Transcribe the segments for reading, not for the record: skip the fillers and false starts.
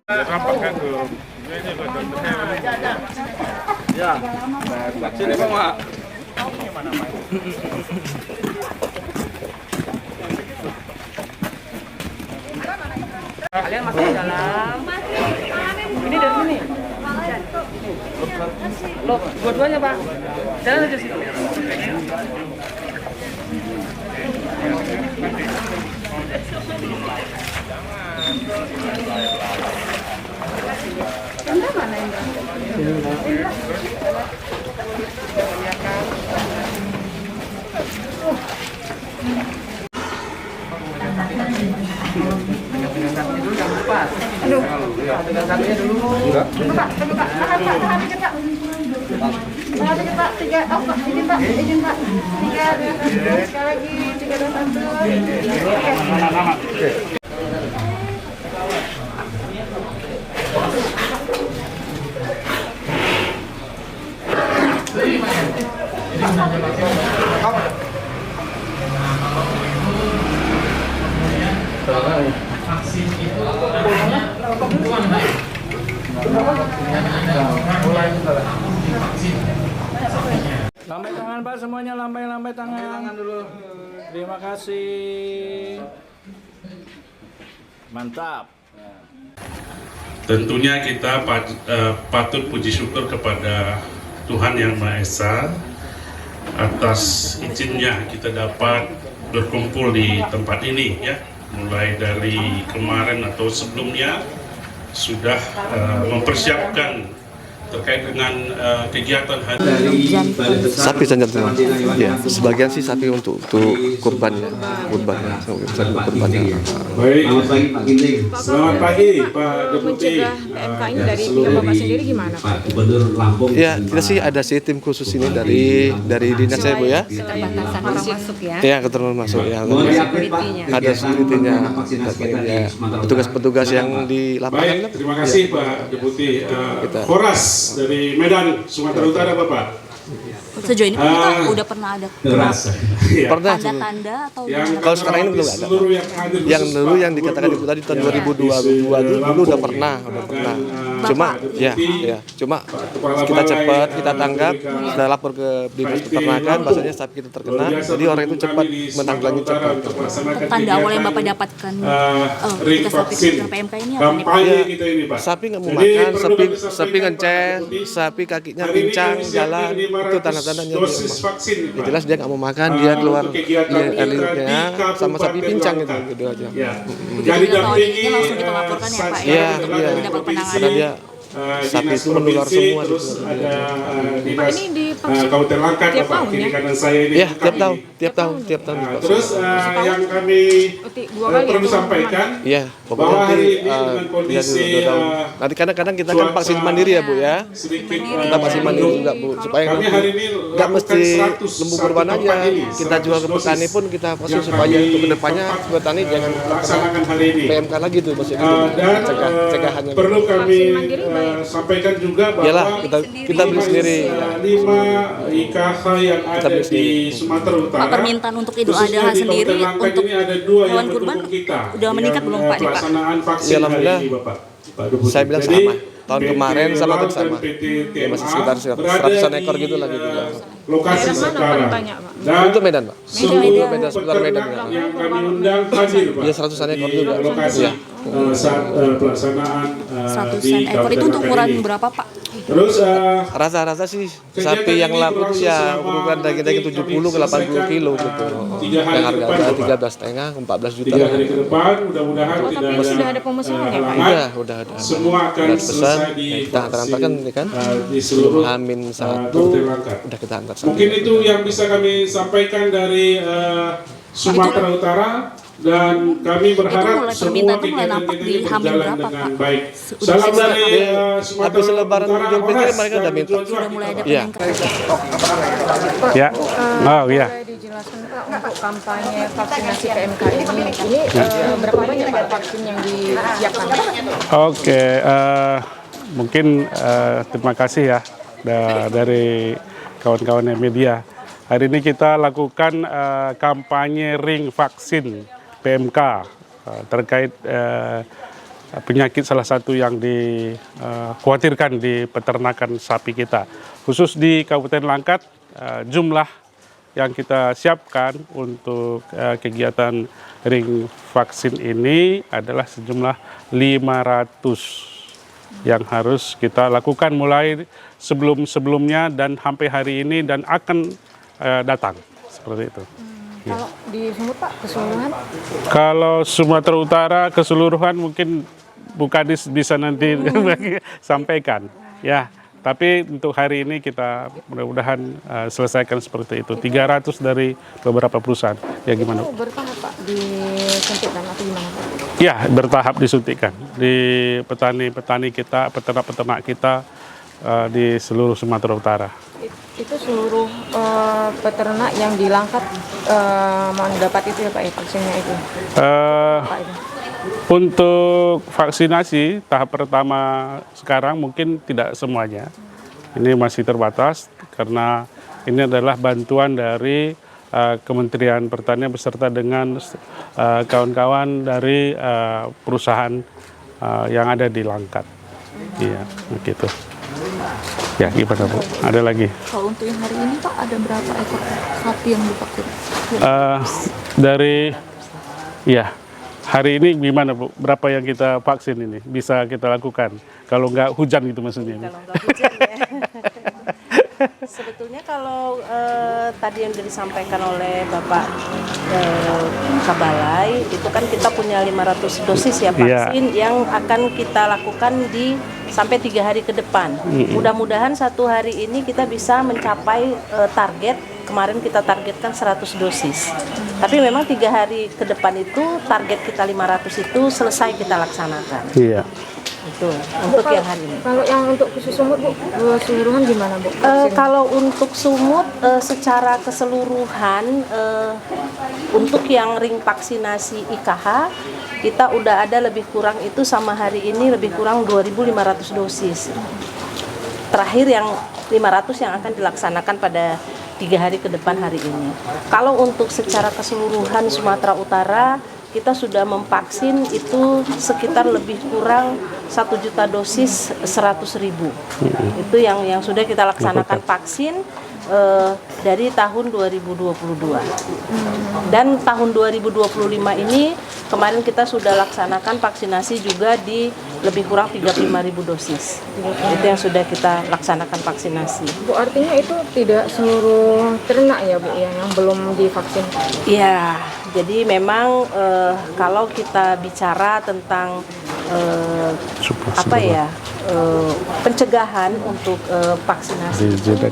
Nampakkan tuh. Ini ya. Sini Bang, Mak. Kalian masuk ke dalam. Ini dari sini. Loh, dua-duanya, Pak. Jalan aja sih. Indra mana Indra? Dulu jangan lupa. Aduh, pegang sapinya dulu. Enggak. Pak, tahan dikit, Pak. Tahan dikit, Pak. 3, oh, Pak, izin, Pak. Izin, Pak. 3, 2, 1, sekali lagi. 3, 2, 1. Oke. Vaksin itu kebutuhan Lambai tangan Pak, semuanya lambai tangan dulu. Terima kasih. Mantap. Tentunya kita patut puji syukur kepada Tuhan Yang Maha Esa atas izinnya kita dapat berkumpul di tempat ini ya. Mulai dari kemarin atau sebelumnya sudah mempersiapkan terkait dengan kegiatan hari sapi saja ya, sebagian sih sapi untuk kurban ya, kurbannya. Baik, selamat pagi Pak Deputi. Mencegah PMK ini dari pihak Bapak sendiri gimana Pak? Gubernur Lampung. Ya, kita sih ada sih tim khusus ini dari dinas saya Bu ya. Keterbatasan orang masuk ya. Ya, keterangan masuk ya. Ada security-nya, ya, petugas-petugas yang di lapangan. Baik, terima kasih Pak Deputi. Horas dari Medan, Sumatera Utara Bapak. Sejauh ini kita udah pernah ada Pernah tanda-tanda atau kalau sekarang ini belum ada. Yang dulu yang dikatakan itu tadi tahun 2022 dulu udah pernah. Cuma cuma kita cepat kita tanggap, sudah lapor ke dinas peternakan, bahasanya sapi kita terkena, jadi orang itu cepat menanggulangi cepat. tanda awal yang Bapak dapatkan ketika sapi terkena PMK ini apa nih Pak? Sapi nggak mau makan, sapi ngencet, sapi kakinya pincang, jalan, itu tanda-tandanya dia. Jelas dia nggak mau makan, dia keluar airnya sama sapi pincang gitu aja. Jadi ini langsung kita laporkan ya Pak ya untuk dapat penanganan. Sapi itu menular semua gitu. Pak ini divaksin Kabupaten Langkat tiap Bapak, tahun kiri ya? kanan saya ini. Ya, tiap tahun. Terus yang kami perlu sampaikan Iya, bahwa pokoknya hari nanti ini dengan kondisi nanti kadang-kadang kita kan vaksin mandiri ya Bu ya. sedikit Kita vaksin mandiri juga Bu, supaya kami hari ini nggak mesti lembu kurban aja. tempat ini, Kita jual ke 100 petani pun kita vaksin yang supaya kami untuk kedepannya petani jangan laksanakan hari ini. PMK lagi tuh maksudnya Dan cegahannya. perlu kami Vaksin mandiri bayar. sampaikan juga Iyalah, bahwa kita beli sendiri. 5 IKH yang ada beli di sendiri. Sumatera Utara. Pak, permintaan untuk Idul khususnya Adha di sendiri Kabupaten Langkat untuk ini ada 2 yang hewan kurban mendukung kita. udah meningkat belum Pak nih Pak? Pelaksanaan vaksin Ya, hari alhamdulillah. ini Bapak. Pak Deputi. Saya bilang Jadi, sama. Tahun kemarin sama PT tahun sama. PT Ya, masih TMA sekitar berada 100-an di, ekor gitu lah gitu. Lokasi Daerah mana sekarang. paling banyak Pak? Dan Itu Medan Pak. seluruh Medan, seputar Medan, peternak ya. yang kami undang hadir Pak. Ya, 100-an ekor di juga. lokasi Ya. saat pelaksanaan di 100-an ekor itu Kabupaten untuk ukuran Langkat ini. berapa Pak? Terus Rasa-rasa sih sapi yang laku itu ya ukuran daging-daging 70 ke 80 kilo gitu. Yang harga 13,5 ke 14 juta. 3 hari ke depan mudah-mudahan Oh, tidak tapi sudah ada pemesanan ya Pak? halangan. Udah. Semua akan Udah dipesan, selesai di kita antar-antarkan ini kan. di seluruh Hamin 1 Kabupaten Langkat. udah kita antar. Mungkin itu yang bisa kami sampaikan dari Sumatera Utara, dan kami berharap mulai semua permintaan tuh mulai kegiatan nampak kita di ini Hamil berjalan berapa, dengan Pak? baik. Udah Salam siap. dari Habis Sumatera lebaran Utara, Idul Fitri Horas, mereka udah dan minta. tujuan Udah mulai ada Iya. peningkatan. Ya. Oh iya. Boleh dijelaskan Pak untuk kampanye vaksinasi PMK ini berapa banyak Pak vaksin yang disiapkan? Oke, mungkin terima kasih ya dari kawan-kawan media. Hari ini kita lakukan kampanye ring vaksin PMK terkait penyakit salah satu yang dikhawatirkan di peternakan sapi kita. Khusus di Kabupaten Langkat, jumlah yang kita siapkan untuk kegiatan ring vaksin ini adalah sejumlah 500 yang harus kita lakukan mulai sebelum-sebelumnya dan sampai hari ini dan akan datang, seperti itu. Kalau di Sumut Pak keseluruhan? Kalau Sumatera Utara keseluruhan mungkin Bu Kadis bisa nanti sampaikan, ya. Tapi untuk hari ini kita mudah-mudahan selesaikan seperti itu. 300 dari beberapa perusahaan. Ya gimana? Itu bertahap Pak disuntikkan atau gimana Pak? Ya, bertahap disuntikkan di petani-petani kita, peternak-peternak kita di seluruh Sumatera Utara. Itu seluruh peternak yang di Langkat mendapat itu ya Pak, vaksinnya itu? Pak, itu? Untuk vaksinasi tahap pertama sekarang mungkin tidak semuanya. Ini masih terbatas karena ini adalah bantuan dari Kementerian Pertanian beserta dengan kawan-kawan dari perusahaan yang ada di Langkat. Iya, begitu. Ya, gimana Bu? Ada lagi? Kalau untuk yang hari ini Pak, ada berapa ekor sapi yang divaksin? Hari ini gimana Bu? Berapa yang kita vaksin ini? Bisa kita lakukan? Kalau nggak hujan gitu maksudnya? Kalau nggak hujan ya. Sebetulnya kalau tadi yang disampaikan oleh Bapak Kabalai, itu kan kita punya 500 dosis ya vaksin yang akan kita lakukan di sampai 3 hari ke depan. Mudah-mudahan 1 hari ini kita bisa mencapai target. Kemarin kita targetkan 100 dosis. Tapi memang 3 hari ke depan itu target kita 500 itu selesai kita laksanakan. Iya. Itu untuk yang hari ini. Kalau yang untuk khusus Sumut Bu, keseluruhan gimana Bu? Kalau untuk Sumut secara keseluruhan untuk yang ring vaksinasi IKH kita udah ada lebih kurang itu sama hari ini lebih kurang 2.500 dosis. Terakhir yang 500 yang akan dilaksanakan pada 3 hari ke depan hari ini. Kalau untuk secara keseluruhan Sumatera Utara kita sudah memvaksin itu sekitar lebih kurang 1 juta dosis 100.000. Itu yang sudah kita laksanakan vaksin dari tahun 2022. Dan tahun 2025 ini kemarin kita sudah laksanakan vaksinasi juga di lebih kurang 35.000 dosis. Itu yang sudah kita laksanakan vaksinasi. Bu, artinya itu tidak seluruh ternak ya Bu yang belum divaksin? Iya, jadi memang kalau kita bicara tentang pencegahan untuk vaksinasi itu dari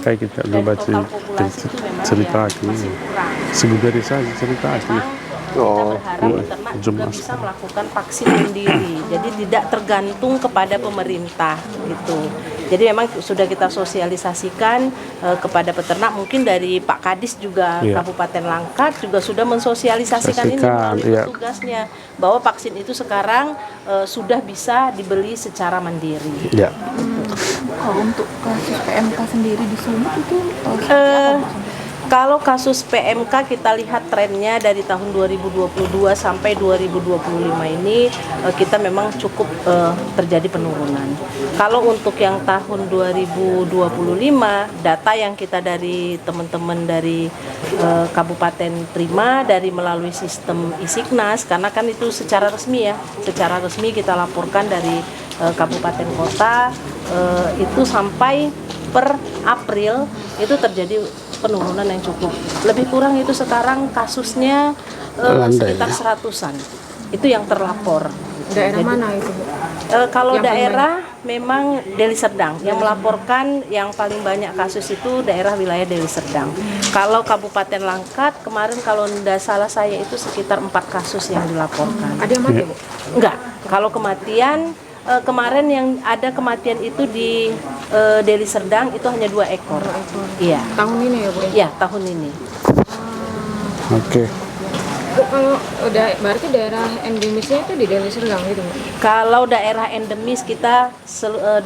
total populasi itu memang masih kurang. Kita berharap peternak juga bisa melakukan vaksin mandiri, jadi tidak tergantung kepada pemerintah gitu. Jadi memang sudah kita sosialisasikan kepada peternak, mungkin dari Pak Kadis juga Kabupaten Langkat juga sudah mensosialisasikan ini melalui petugasnya bahwa vaksin itu sekarang sudah bisa dibeli secara mandiri. Ya. Kalau untuk kasus PMK sendiri di Sumut itu kalau kasus PMK kita lihat trennya dari tahun 2022 sampai 2025 ini kita memang cukup terjadi penurunan. Kalau untuk yang tahun 2025 data yang kita dari teman-teman dari kabupaten terima dari melalui sistem Isiknas, karena kan itu secara resmi ya, secara resmi kita laporkan dari kabupaten kota itu sampai per April itu terjadi penurunan yang cukup. Lebih kurang itu sekarang kasusnya sekitar 100-an. Itu yang terlapor. Daerah mana itu Bu? Kalau daerah memang Deli Serdang yang melaporkan yang paling banyak kasus itu daerah wilayah Deli Serdang. Kalau Kabupaten Langkat kemarin kalau tidak salah saya itu sekitar 4 kasus yang dilaporkan. Ada yang mati Bu? Enggak. Kalau kematian kemarin yang ada kematian itu di Deli Serdang itu hanya 2 ekor. Iya. Tahun ini ya Bu? Iya, tahun ini. Oke. Kalau udah berarti daerah endemisnya itu di Deli Serdang gitu, Mbak? Kalau daerah endemis kita 28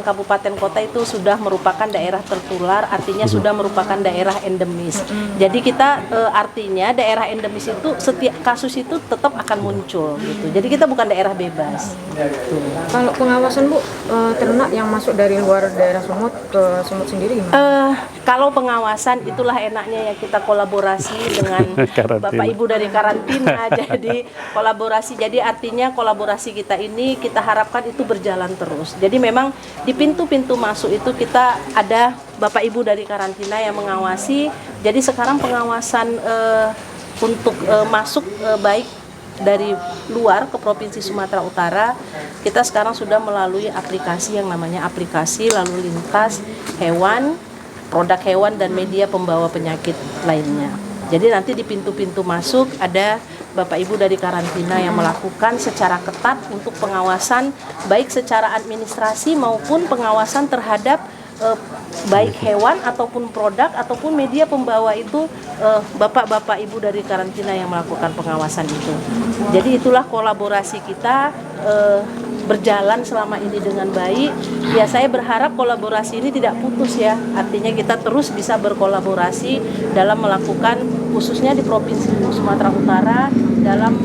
kabupaten kota itu sudah merupakan daerah tertular, artinya sudah merupakan daerah endemis. Jadi kita artinya daerah endemis itu setiap kasus itu tetap akan muncul gitu. Jadi kita bukan daerah bebas. Kalau pengawasan Bu, ternak yang masuk dari luar daerah Sumut ke Sumut sendiri gimana? Kalau pengawasan itulah enaknya ya kita kolaborasi dengan Bapak Ibu dari karantina. Jadi kolaborasi, jadi artinya kolaborasi kita ini kita harapkan itu berjalan terus. Jadi memang di pintu-pintu masuk itu kita ada Bapak Ibu dari karantina yang mengawasi. Jadi sekarang pengawasan untuk masuk baik dari luar ke Provinsi Sumatera Utara, kita sekarang sudah melalui aplikasi yang namanya aplikasi lalu lintas hewan, produk hewan dan media pembawa penyakit lainnya. Jadi nanti di pintu-pintu masuk ada Bapak Ibu dari karantina yang melakukan secara ketat untuk pengawasan baik secara administrasi maupun pengawasan terhadap baik hewan ataupun produk ataupun media pembawa itu Bapak-Bapak Ibu dari karantina yang melakukan pengawasan itu. Jadi itulah kolaborasi kita berjalan selama ini dengan baik. Ya saya berharap kolaborasi ini tidak putus ya. Artinya kita terus bisa berkolaborasi dalam melakukan khususnya di Provinsi Sumatera Utara dalam